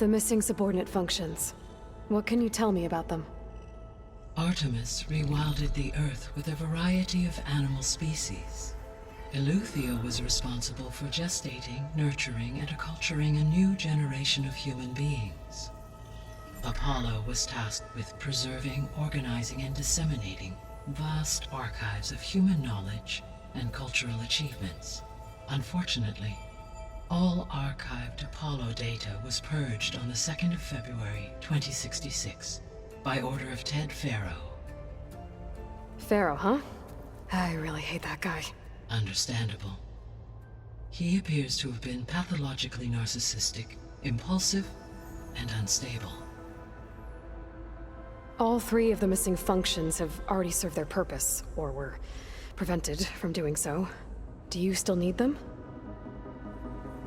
The missing subordinate functions. What can you tell me about them? Artemis rewilded the Earth with a variety of animal species. Eleuthia was responsible for gestating, nurturing, and acculturating a new generation of human beings. Apollo was tasked with preserving, organizing, and disseminating vast archives of human knowledge and cultural achievements. Unfortunately, all archived Apollo data was purged on the 2nd of February, 2066, by order of Ted Faro. Pharaoh, huh? I really hate that guy. Understandable. He appears to have been pathologically narcissistic, impulsive, and unstable. All 3 of the missing functions have already served their purpose, or were prevented from doing so. Do you still need them?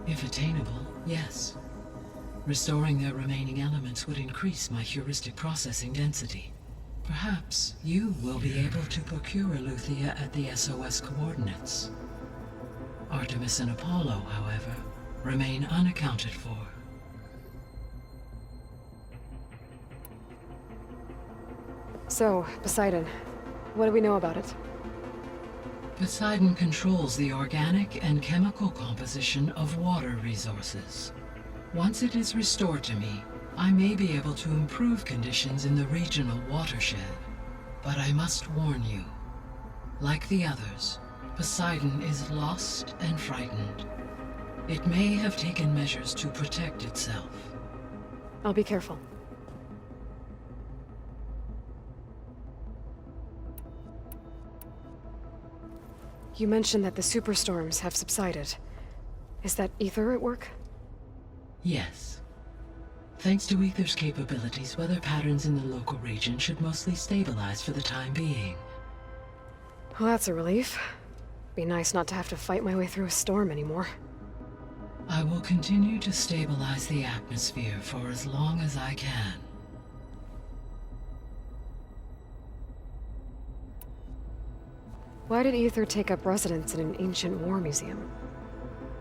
If attainable, yes. Restoring their remaining elements would increase my heuristic processing density. Perhaps you will be able to procure Eleuthia at the SOS coordinates. Artemis and Apollo, however, remain unaccounted for. So, Poseidon, what do we know about it? Poseidon controls the organic and chemical composition of water resources. Once it is restored to me, I may be able to improve conditions in the regional watershed. But I must warn you, like the others, Poseidon is lost and frightened. It may have taken measures to protect itself. I'll be careful. You mentioned that the superstorms have subsided. Is that Ether at work? Yes. Thanks to Ether's capabilities, weather patterns in the local region should mostly stabilize for the time being. Well, that's a relief. Be nice not to have to fight my way through a storm anymore. I will continue to stabilize the atmosphere for as long as I can. Why did Ether take up residence in an ancient war museum?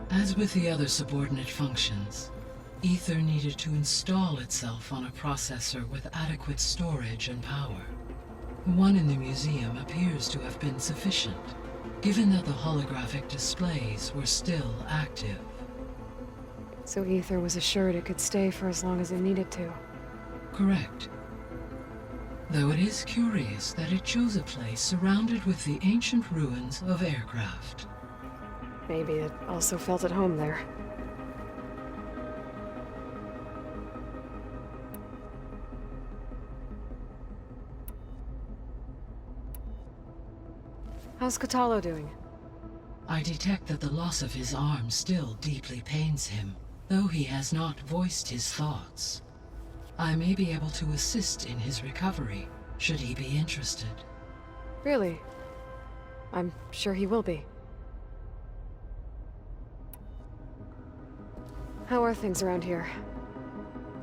As with the other subordinate functions, Ether needed to install itself on a processor with adequate storage and power. The one in the museum appears to have been sufficient, given that the holographic displays were still active. So Ether was assured it could stay for as long as it needed to. Correct. Though it is curious that it chose a place surrounded with the ancient ruins of aircraft. Maybe it also felt at home there. How's Katalo doing? I detect that the loss of his arm still deeply pains him, though he has not voiced his thoughts. I may be able to assist in his recovery, should he be interested. Really? I'm sure he will be. How are things around here?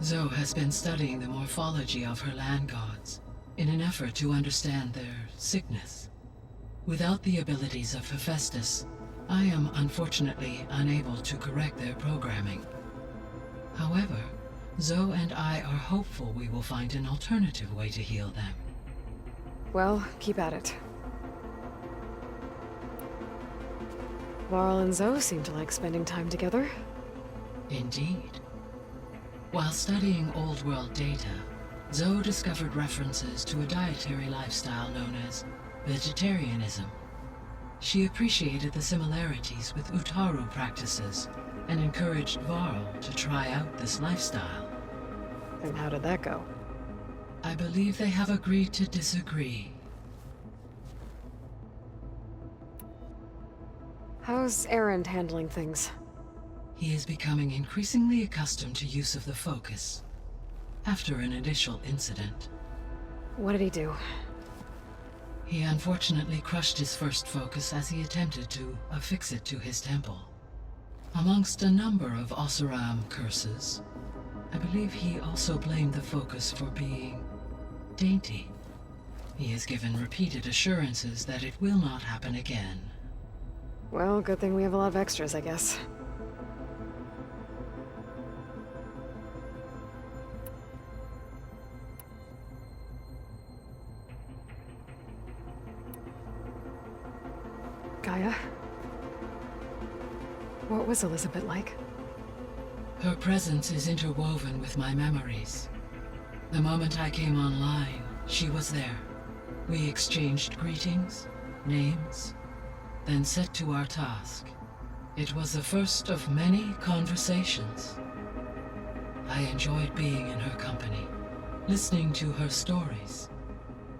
Zoe has been studying the morphology of her land gods, in an effort to understand their sickness. Without the abilities of Hephaestus, I am unfortunately unable to correct their programming. However, Zoe and I are hopeful we will find an alternative way to heal them. Well, keep at it. Varl and Zoe seem to like spending time together. Indeed. While studying Old World data, Zoe discovered references to a dietary lifestyle known as vegetarianism. She appreciated the similarities with Utaru practices and encouraged Varl to try out this lifestyle. And how did that go? I believe they have agreed to disagree. How's Erend handling things? He is becoming increasingly accustomed to use of the focus, after an initial incident. What did he do? He unfortunately crushed his first focus as he attempted to affix it to his temple. Amongst a number of Oseram curses, I believe he also blamed the focus for being dainty. He has given repeated assurances that it will not happen again. Well, good thing we have a lot of extras, I guess. Gaia. What was Elizabeth like? Her presence is interwoven with my memories. The moment I came online, she was there. We exchanged greetings, names, then set to our task. It was the first of many conversations. I enjoyed being in her company, listening to her stories.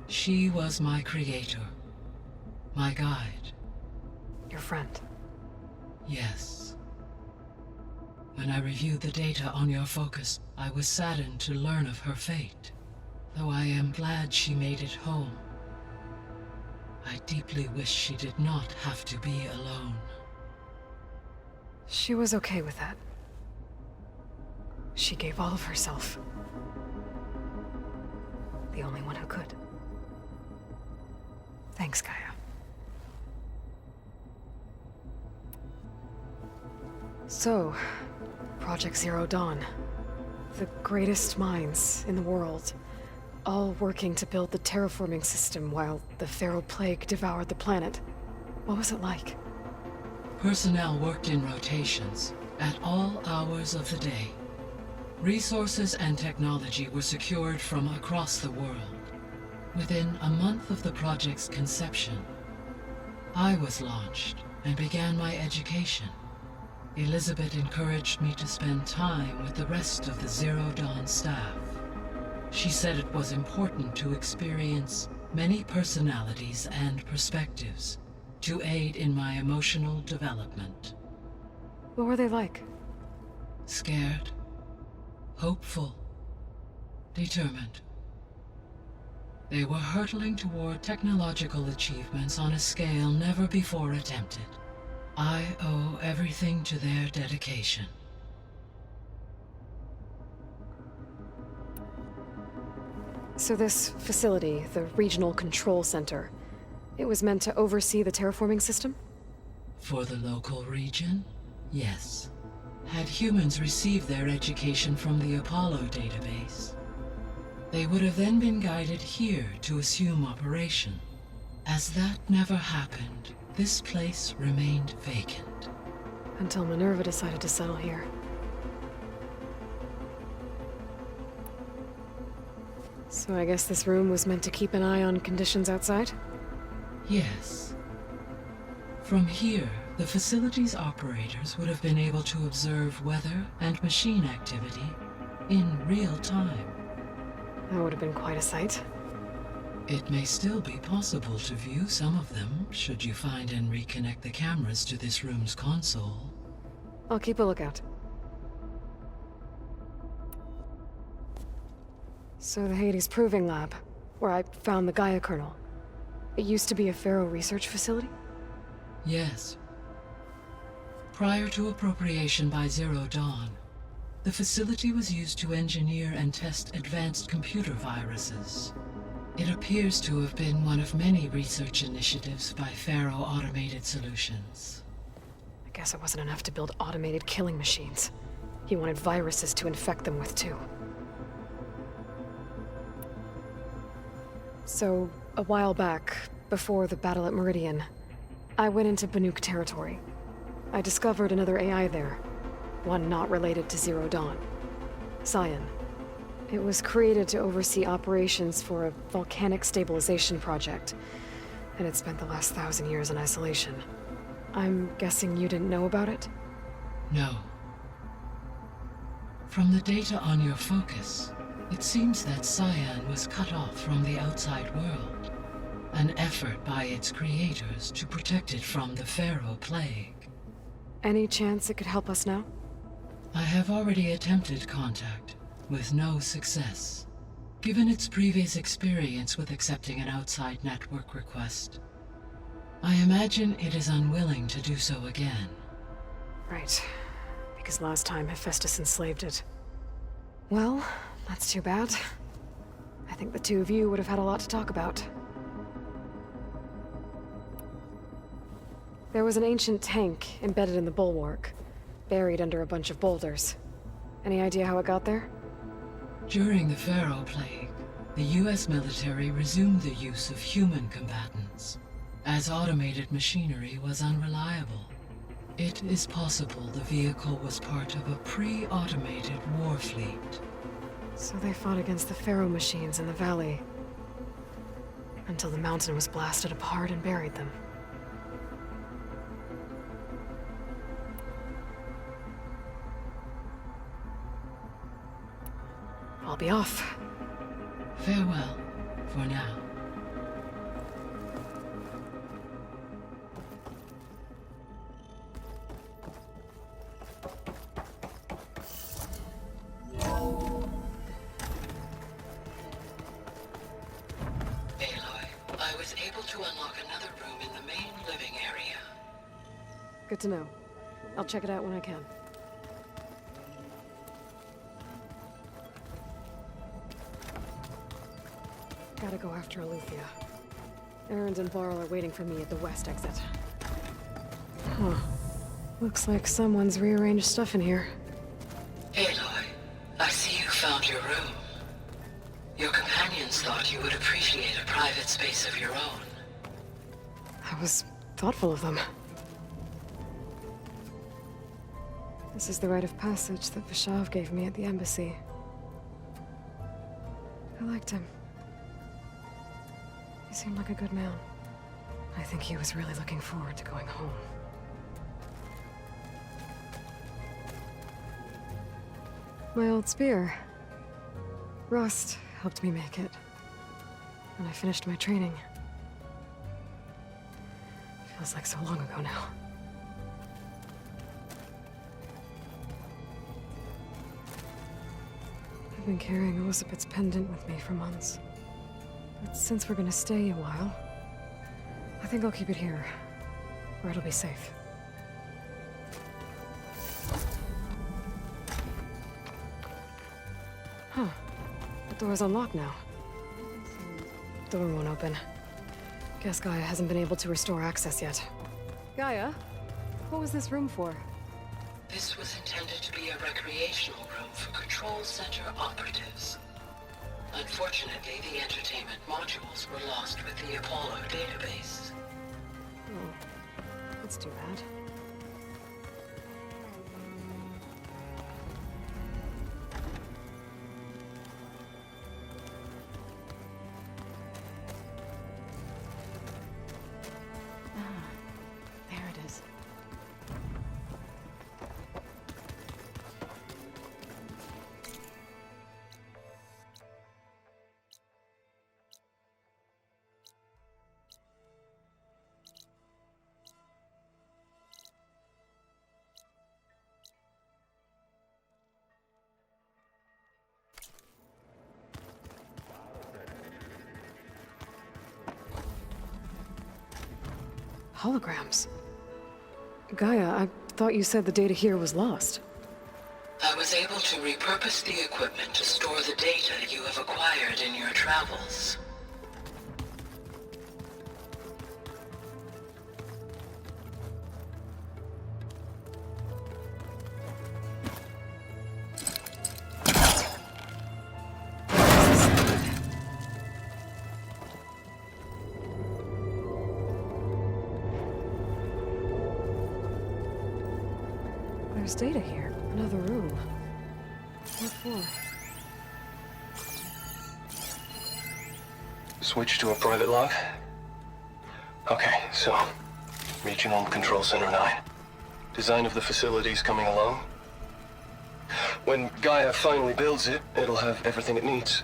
She was my creator, my guide. Your friend. Yes. When I reviewed the data on your focus, I was saddened to learn of her fate, though I am glad she made it home. I deeply wish she did not have to be alone. She was okay with that. She gave all of herself. The only one who could. Thanks, Gaia. So, Project Zero Dawn. The greatest minds in the world, all working to build the terraforming system while the feral plague devoured the planet. What was it like? Personnel worked in rotations, at all hours of the day. Resources and technology were secured from across the world. Within a month of the project's conception, I was launched and began my education. Elizabeth encouraged me to spend time with the rest of the Zero Dawn staff. She said it was important to experience many personalities and perspectives to aid in my emotional development. What were they like? Scared, hopeful, determined. They were hurtling toward technological achievements on a scale never before attempted. I owe everything to their dedication. So this facility, the Regional Control Center, it was meant to oversee the terraforming system? For the local region, yes. Had humans received their education from the Apollo database, they would have then been guided here to assume operation. As that never happened, this place remained vacant. Until Minerva decided to settle here. So I guess this room was meant to keep an eye on conditions outside? Yes. From here, the facility's operators would have been able to observe weather and machine activity in real time. That would have been quite a sight. It may still be possible to view some of them, should you find and reconnect the cameras to this room's console. I'll keep a lookout. So the Hades Proving Lab, where I found the Gaia kernel. It used to be a Pharaoh research facility? Yes. Prior to appropriation by Zero Dawn, the facility was used to engineer and test advanced computer viruses. It appears to have been one of many research initiatives by Pharaoh Automated Solutions. I guess it wasn't enough to build automated killing machines. He wanted viruses to infect them with too. So, a while back, before the battle at Meridian, I went into Banuk territory. I discovered another AI there, one not related to Zero Dawn. Cyan. It was created to oversee operations for a volcanic stabilization project, and it spent the last 1,000 years in isolation. I'm guessing you didn't know about it? No. From the data on your focus, it seems that Cyan was cut off from the outside world, an effort by its creators to protect it from the Pharaoh plague. Any chance it could help us now? I have already attempted contact, with no success. Given its previous experience with accepting an outside network request, I imagine it is unwilling to do so again. Right. Because last time Hephaestus enslaved it. Well, that's too bad. I think the two of you would have had a lot to talk about. There was an ancient tank embedded in the bulwark, buried under a bunch of boulders. Any idea how it got there? During the Pharaoh plague, the US military resumed the use of human combatants, as automated machinery was unreliable. It is possible the vehicle was part of a pre-automated war fleet. So they fought against the Pharaoh machines in the valley, until the mountain was blasted apart and buried them. I'll be off. Farewell, for now. Aloy, I was able to unlock another room in the main living area. Good to know. I'll check it out when I can. Gotta go after Aletheia. Erend and Varl are waiting for me at the west exit. Huh. Looks like someone's rearranged stuff in here. Aloy, I see you found your room. Your companions thought you would appreciate a private space of your own. I was thoughtful of them. This is the rite of passage that Vishav gave me at the embassy. I liked him. He seemed like a good man. I think he was really looking forward to going home. My old spear. Rust helped me make it. When I finished my training. Feels like so long ago now. I've been carrying Elizabeth's pendant with me for months. But since we're gonna stay a while, I think I'll keep it here, where it'll be safe. Huh. The door's unlocked now. Door won't open. Guess Gaia hasn't been able to restore access yet. Gaia? What was this room for? This was intended to be a recreational room for Control Center operatives. Unfortunately, the entertainment modules were lost with the Apollo database. Oh, that's too bad. There it is. Holograms. Gaia, I thought you said the data here was lost. I was able to repurpose the equipment to store the data you have acquired in your travels. There's data here. Another room. What for? Switch to a private log? Okay, so... Regional Control Center 9. Design of the facility's coming along. When Gaia finally builds it, it'll have everything it needs.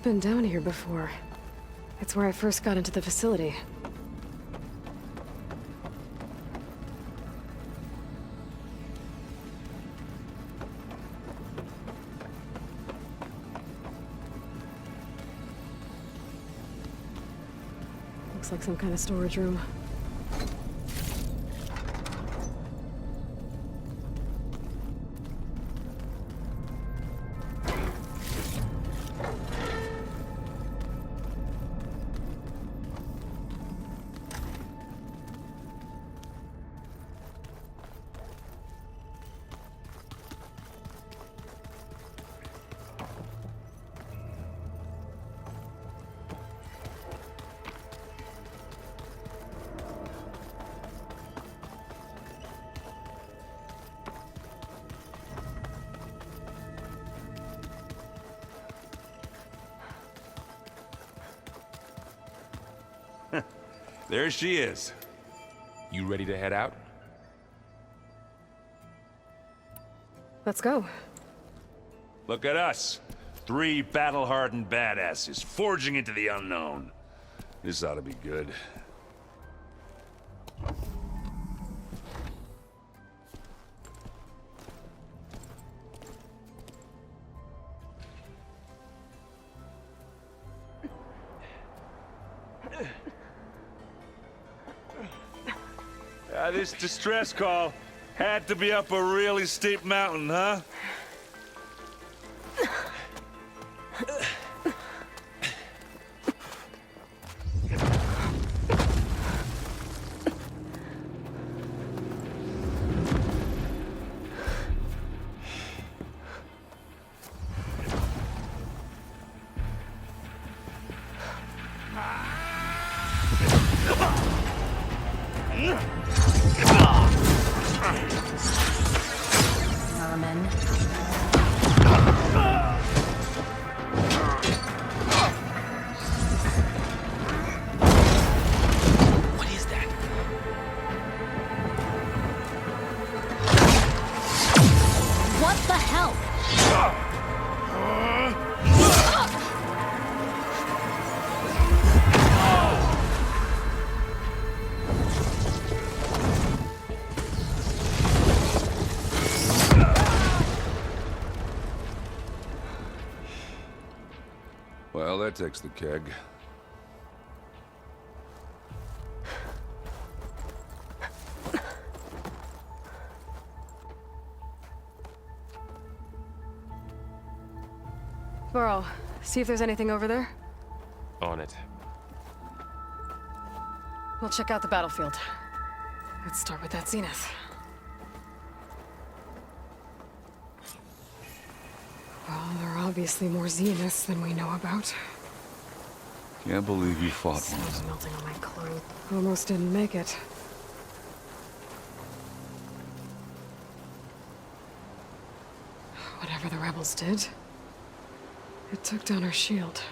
been down here before. It's where I first got into the facility. Looks like some kind of storage room. There she is. You ready to head out? Let's go. Look at us. 3 battle-hardened badasses forging into the unknown. This ought to be good. This distress call had to be up a really steep mountain, huh? Vermin. What is that? What the hell? Well, that takes the keg. Burrow, see if there's anything over there. On it. We'll check out the battlefield. Let's start with that zenith. Well, there are obviously more zeniths than we know about. Can't believe you fought Snow's one. melting on my clothes. Almost didn't make it. Whatever the rebels did, it took down her shield.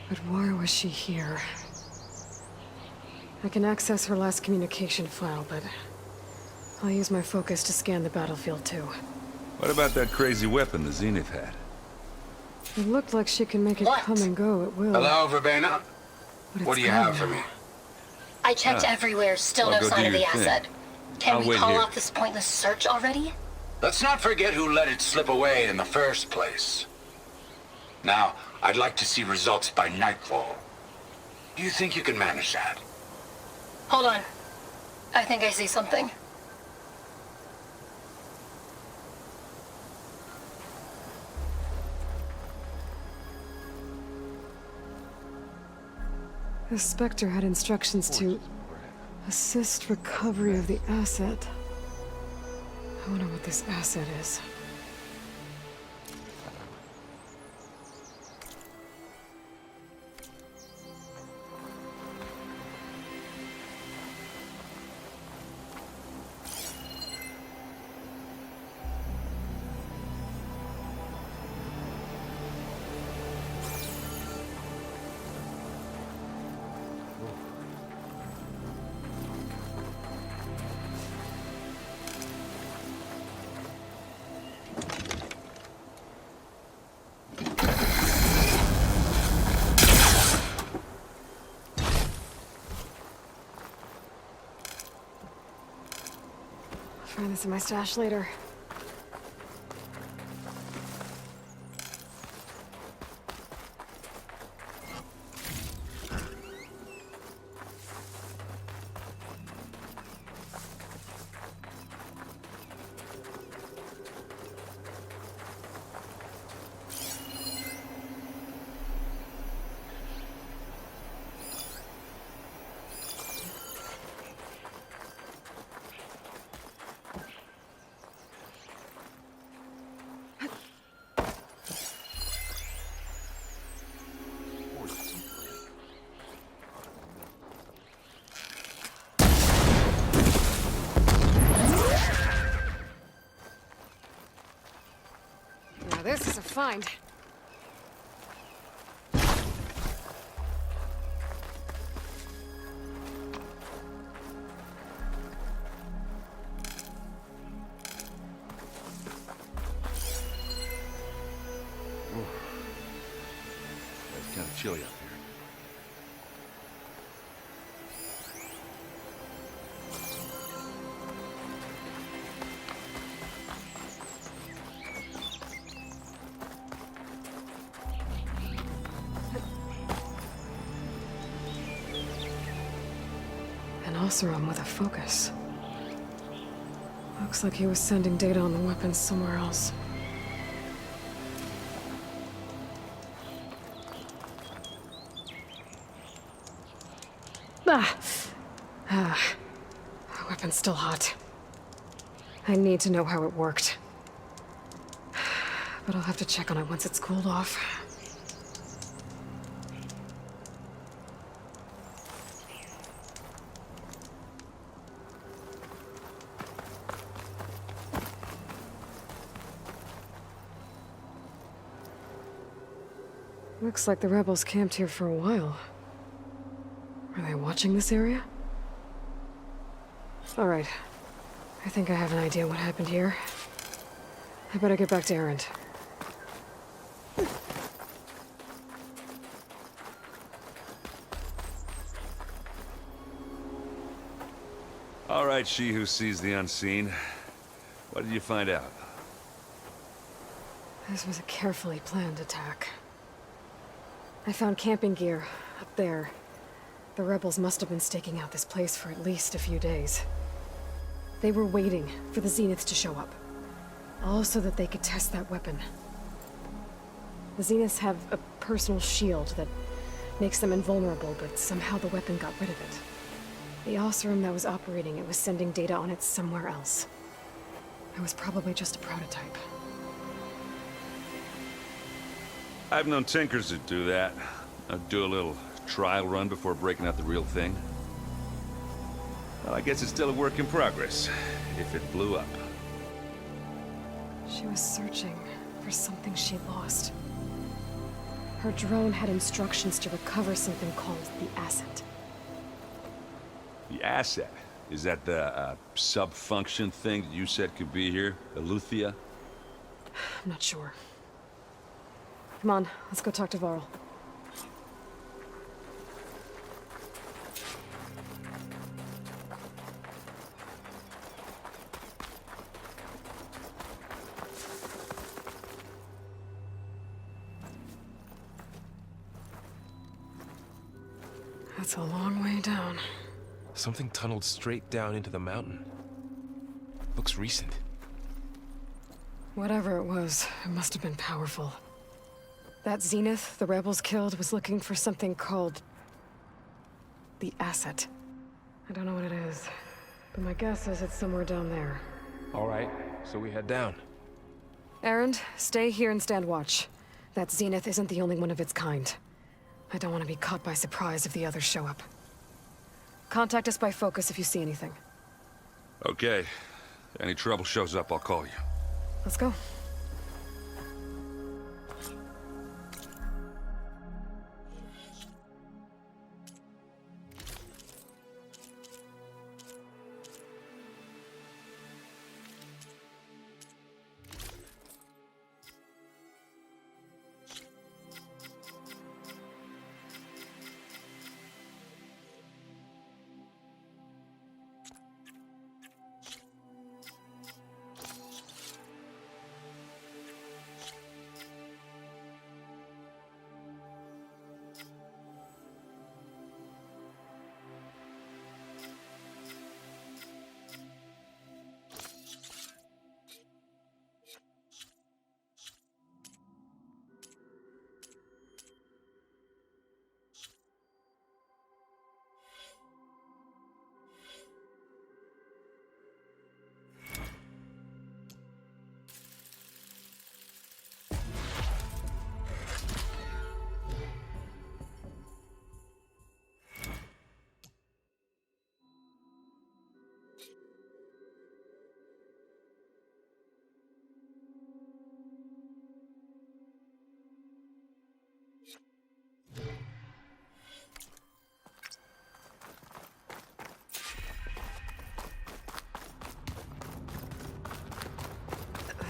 But why was she here? I can access her last communication file, but I'll use my focus to scan the battlefield too. What about that crazy weapon the Zenith had? It looked like she can make it What? come and go at will. Hello, Verbena. but What it's do you gone have for now. me? I checked everywhere, still Well, no go sign do of the your thing. asset. Can I'll we wait call here. off this pointless search already? Let's not forget who let it slip away in the first place. Now, I'd like to see results by nightfall. Do you think you can manage that? Hold on. I think I see something. The Spectre had instructions to assist recovery of the asset. I wonder what this asset is. find this in my stash later. Now this is a find. It's kind of chilly up here. An Oseram with a focus. Looks like he was sending data on the weapons somewhere else. The weapon's still hot. I need to know how it worked. But I'll have to check on it once it's cooled off. Looks like the rebels camped here for a while. Are they watching this area? All right. I think I have an idea what happened here. I better get back to Erend. All right, she who sees the unseen. What did you find out? This was a carefully planned attack. I found camping gear up there. The rebels must have been staking out this place for at least a few days. They were waiting for the Zeniths to show up. All so that they could test that weapon. The Zeniths have a personal shield that makes them invulnerable, but somehow the weapon got rid of it. The Oseram that was operating it was sending data on it somewhere else. It was probably just a prototype. I've known tinkers that do that. I'd do a little trial run before breaking out the real thing. Well, I guess it's still a work in progress, if it blew up. She was searching for something she lost. Her drone had instructions to recover something called the asset. The asset? Is that the sub-function thing that you said could be here? Aletheia? I'm not sure. Come on, let's go talk to Varl. That's a long way down. Something tunneled straight down into the mountain. Looks recent. Whatever it was, it must have been powerful. That Zenith the rebels killed was looking for something called the asset. I don't know what it is, but my guess is it's somewhere down there. All right, so we head down. Erend, stay here and stand watch. That Zenith isn't the only one of its kind. I don't want to be caught by surprise if the others show up. Contact us by focus if you see anything. Okay. Any trouble shows up, I'll call you. Let's go.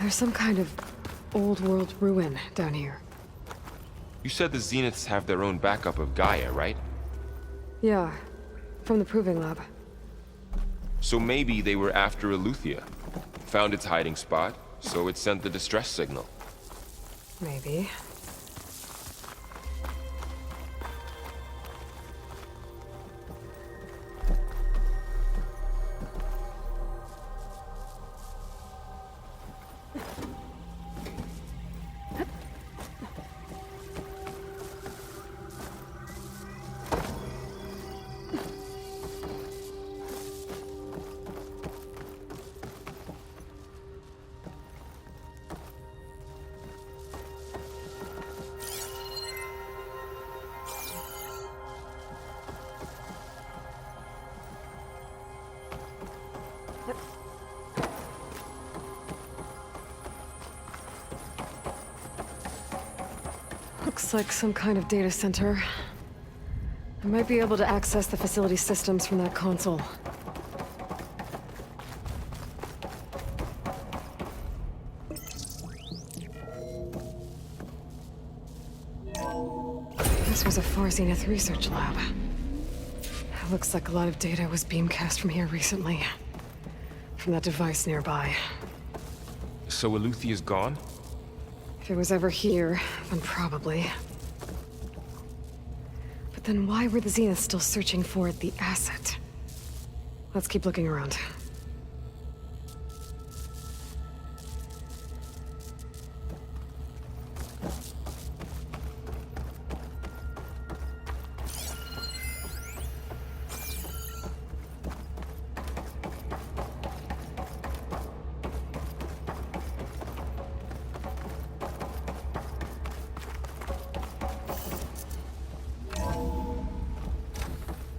There's some kind of old world ruin down here. You said the Zeniths have their own backup of Gaia, right? Yeah, from the proving lab. So maybe they were after Aletheia. Found its hiding spot, so it sent the distress signal. Maybe. Looks like some kind of data center. I might be able to access the facility systems from that console. This was a Far Zenith research lab. It looks like a lot of data was beamcast from here recently. From that device nearby. So Aletheia's gone? If it was ever here, then probably. But then why were the Zeniths still searching for the asset? Let's keep looking around.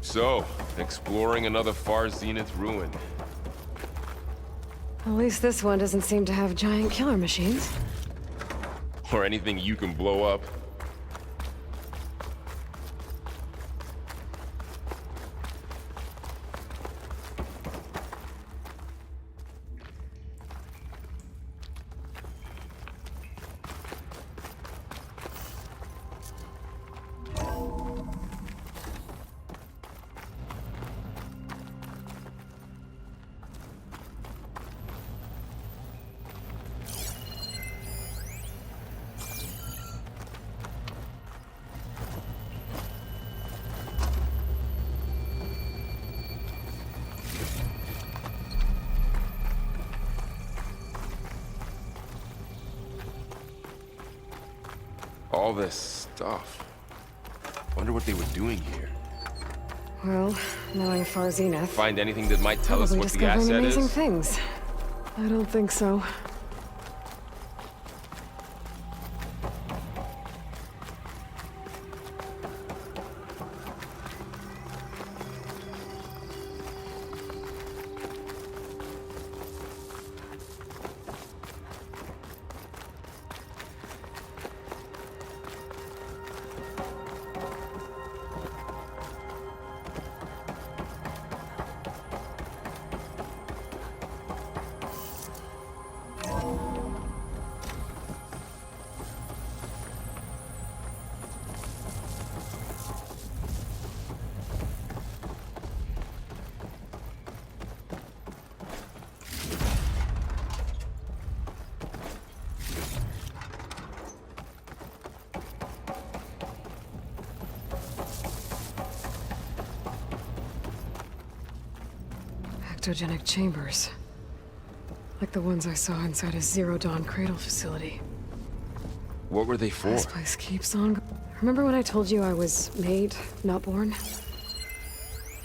So, exploring another Far Zenith ruin. At least this one doesn't seem to have giant killer machines. Or anything you can blow up. All this stuff. Wonder what they were doing here. Well, knowing Far Zenith, Find anything that might tell us probably what the discovering asset amazing is? things. I don't think so. Ectogenic chambers. Like the ones I saw inside a Zero Dawn CRADLE facility. What were they for? This place keeps on. Remember when I told you I was made, not born?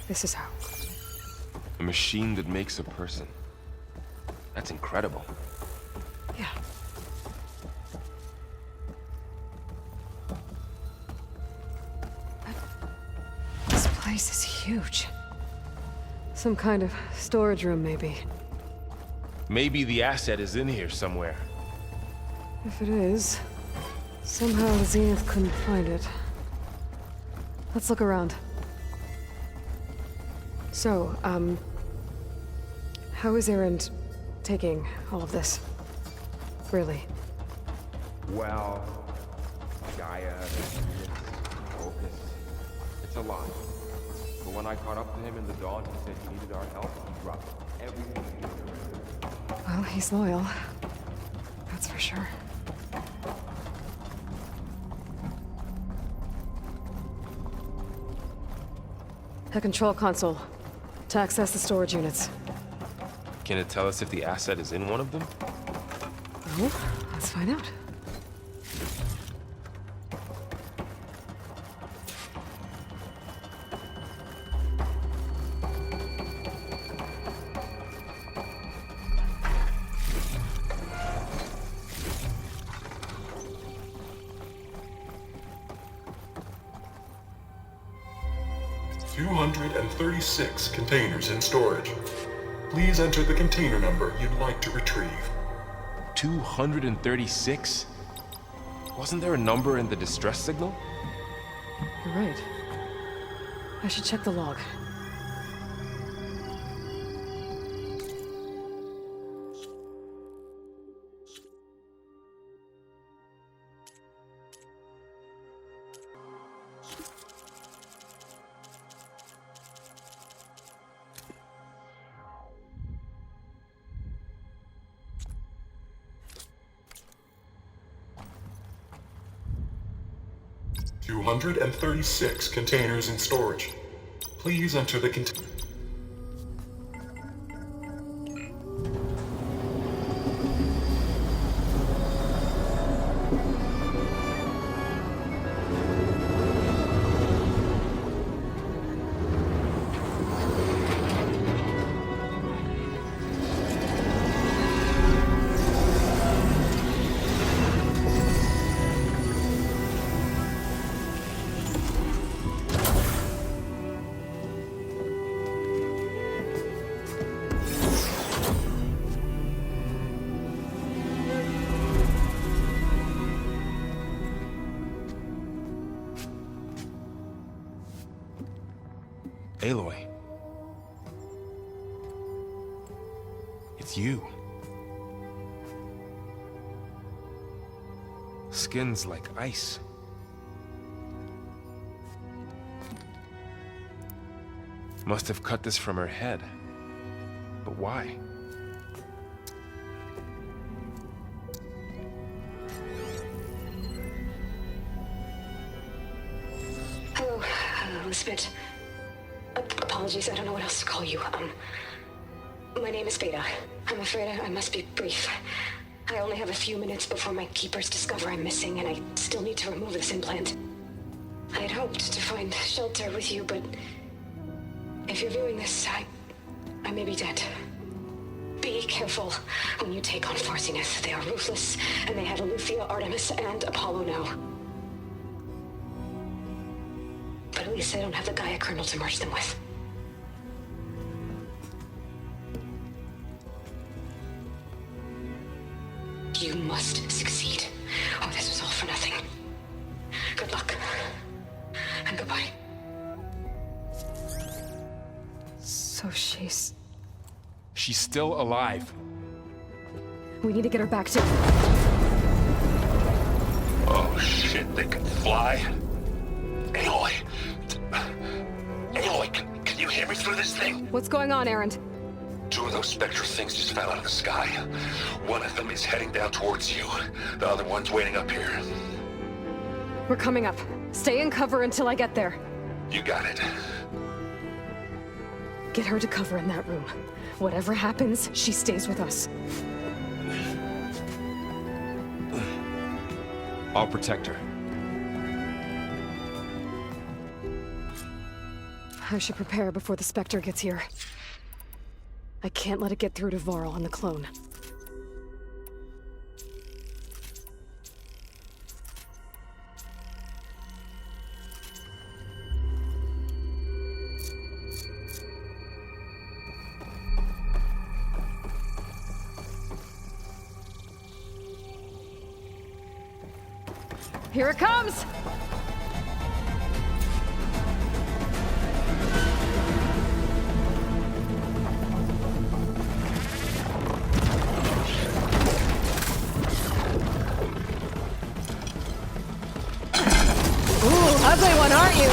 This is how. A machine that makes a person. That's incredible. Yeah. This place is huge. Some kind of storage room, maybe. Maybe the asset is in here somewhere. If it is, somehow the Zenith couldn't find it. Let's look around. So, how is Erend taking all of this? Really? Well, Gaia, focus. It's a lot. But when I caught up to him in the dawn, he said he needed our help. He dropped everything. Well, he's loyal. That's for sure. A control console. To access the storage units. Can it tell us if the asset is in one of them? Oh, let's find out. $236 containers in storage. Please enter the container number you'd like to retrieve. 236? Wasn't there a number in the distress signal? You're right. I should check the log. $236 containers in storage. Please enter the container. Aloy. It's you. Skin's like ice. Must have cut this from her head. But why? Hello, Elizabeth. Apologies, I don't know what else to call you. My name is Beta. I'm afraid I must be brief. I only have a few minutes before my keepers discover I'm missing, and I still need to remove this implant. I had hoped to find shelter with you, but if you're viewing this, I may be dead. Be careful when you take on Far Zenith. They are ruthless, and they have Aloy, Artemis, and Apollo now. But at least I don't have the Gaia kernel to merge them with. You must succeed, or this was all for nothing. Good luck. And goodbye. So she's... She's still alive. We need to get her back to... Oh shit, they can fly? Aloy! Aloy, can you hear me through this thing? What's going on, Erend? Two of those spectral things just fell out of the sky. One of them is heading down towards you. The other one's waiting up here. We're coming up. Stay in cover until I get there. You got it. Get her to cover in that room. Whatever happens, she stays with us. I'll protect her. I should prepare before the Spectre gets here. I can't let it get through to Varl and the clone. Here it comes! aren't you?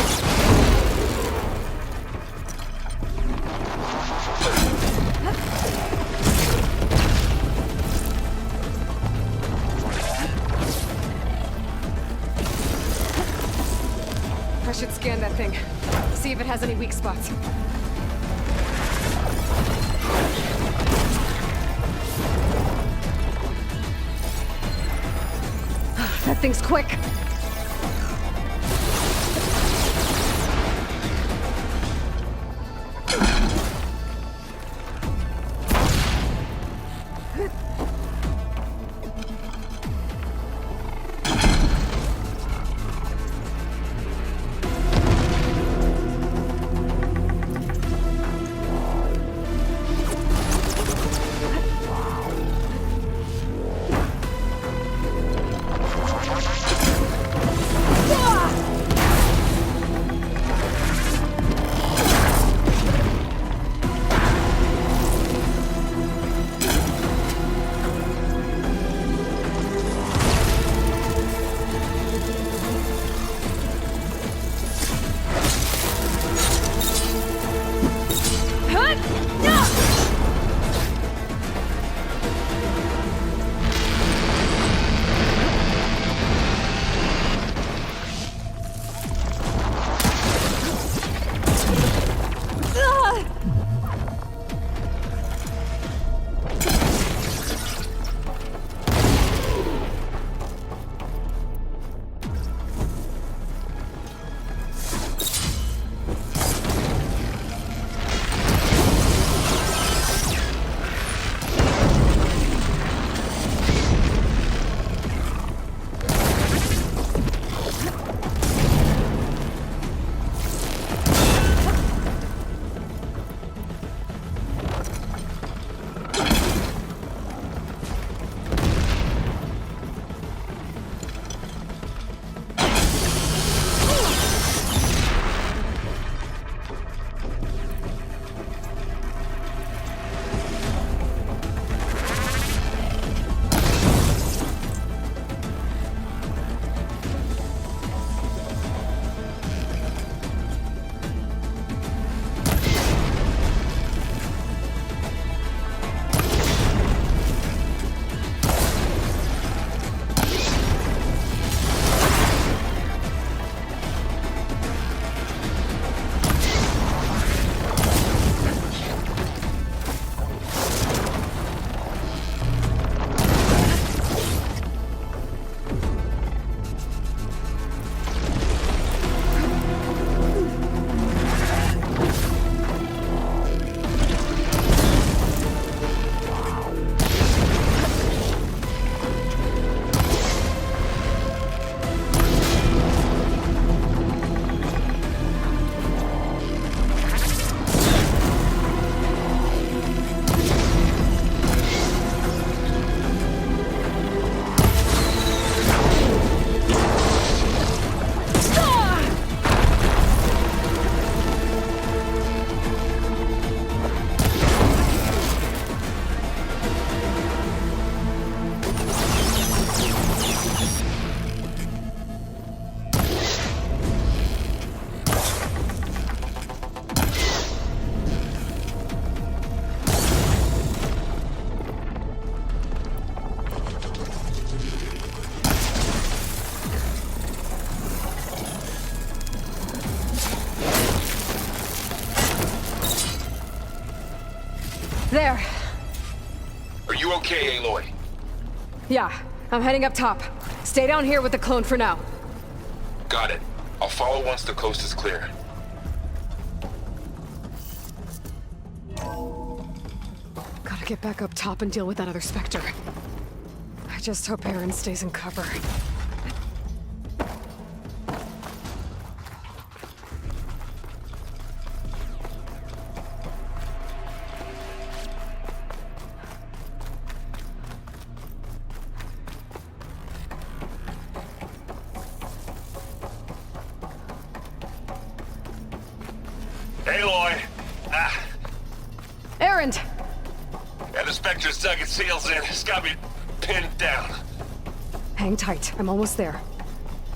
I should scan that thing. See if it has any weak spots. That thing's quick. There. Are you okay, Aloy? Yeah, I'm heading up top. Stay down here with the clone for now. Got it. I'll follow once the coast is clear. Gotta get back up top and deal with that other Spectre. I just hope Aaron stays in cover. Aloy! Aaron! And the Spectre's dug its heels in. It's got me pinned down. Hang tight. I'm almost there.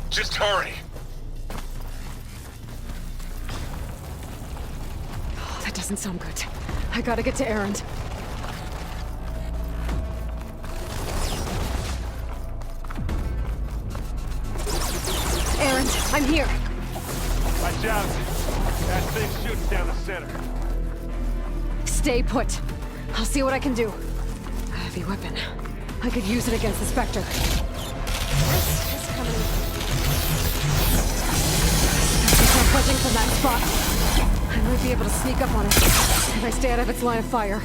Just hurry. That doesn't sound good. I gotta get to Erend. Erend, I'm here. Watch out. That thing shoots down the center. Stay put. I'll see what I can do. A heavy weapon. I could use it against the Spectre. This is coming. Spectre's not budging from that spot. I might be able to sneak up on it if I stay out of its line of fire.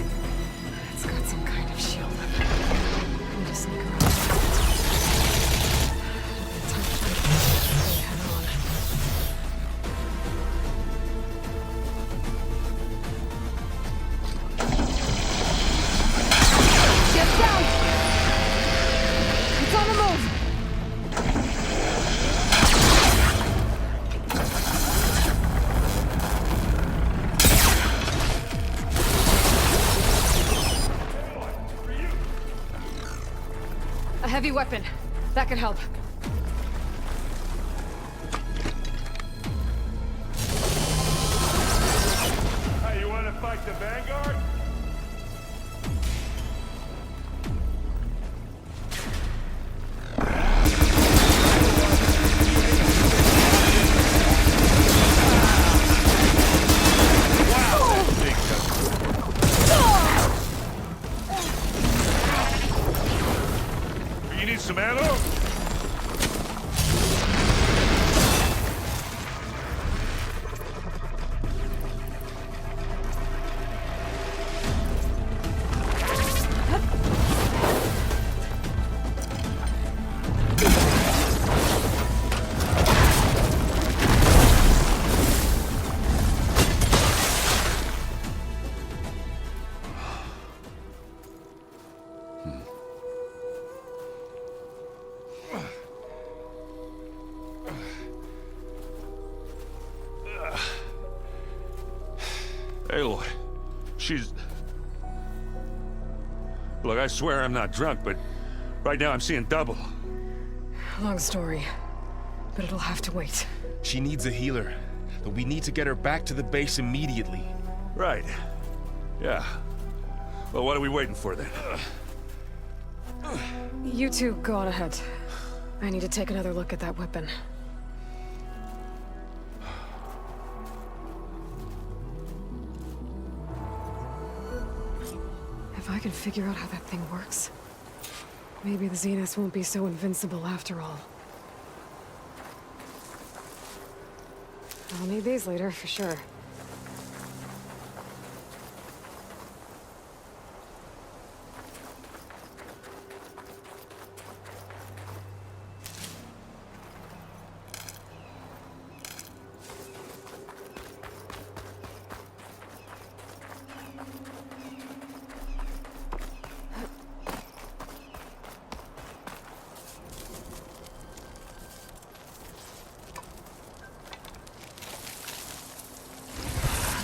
It's got some kind of shield. I need to sneak around. Time to fight head on. Get down! It's on the move! A heavy weapon. That could help. Hey, you want to fight the Vanguard? You need some ammo? Aloy, she's... Look, I swear I'm not drunk, but right now I'm seeing double. Long story, but it'll have to wait. She needs a healer, but we need to get her back to the base immediately. Right. Yeah. Well, what are we waiting for then? You two go on ahead. I need to take another look at that weapon. If I can figure out how that thing works, maybe the Zeniths won't be so invincible after all. I'll need these later, for sure.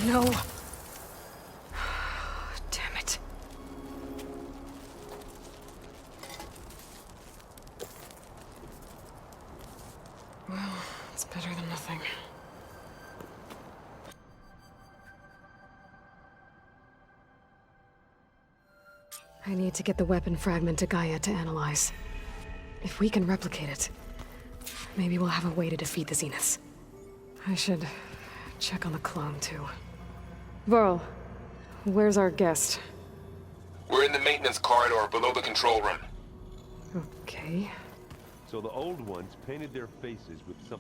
No. Damn it. Well, it's better than nothing. I need to get the weapon fragment to Gaia to analyze. If we can replicate it, maybe we'll have a way to defeat the Zeniths. I should check on the clone, too. Varl, where's our guest? We're in the maintenance corridor below the control room. Okay. So the old ones painted their faces with something